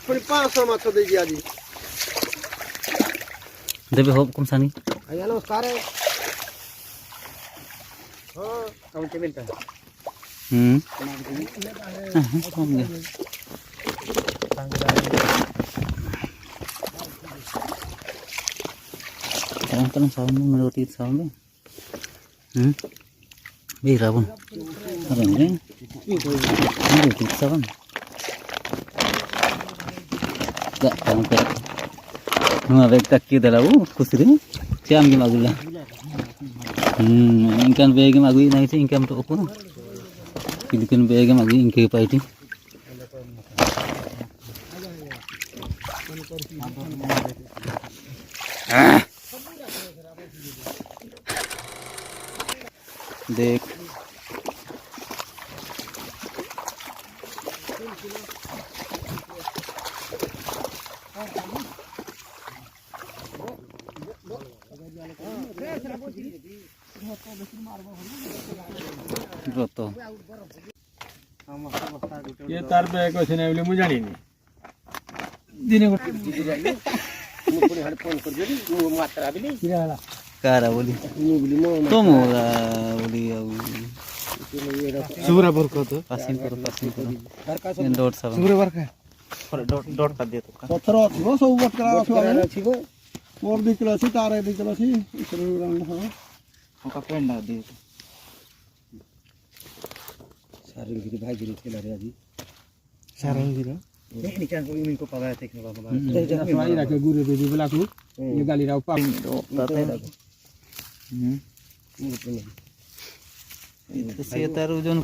ପୁଣି 500 ମାଛ ଦେଇଛି ଆଜି। ଦେବେ ହବ କମ ସାନି ଆଜ୍ଞା ନମସ୍କାର। ହଁ ତମ କେମିତି କମ गे Tangan sound menurut itu sound bisa pun apa ini menurut itu sound tak sampai nua beg tak kita lalu kusiri siam game agula ingkan beg game agui naik sih ingkan tu apa Philippine beg game agui ingke paiti देख ये तार पे कुछ नहीं बोले मुझे जानी नहीं दिने को ମୁଁ ପୁଣି ହାଡେ ଫୋନ କରିଦେବି ମୁଁ ମାତ୍ରା ବି ନେଇ किराला cara boleh ମୁଁ ବୋଲି ମୋ tomo boleh सुबरा बरकत passing karo ଦରକାର yang dot sama सुबरा बरका dot कर दिया तो का ପଥର ଥିବ ସବୁ ବଟକରା ରଖିବ ଥିବ ମୋର 2 କିଲୋ ଅଛି ତାର 2 କିଲୋ ଅଛି ଏସବୁ ରାଉଣ୍ଡ ହବ का पेंड दे ସାରିଙ୍ଗିରି ଭାଇଗିରି ଥିଲା ରେ ଆଜି सारंगीर ଏଇନି କାଁ କୋଇ ମିनको ପଗା ଦେଖିନ ବାବା सुनाई रखे गुरे बेबी बोला को ये गाली राव पा itu sih taruh ojon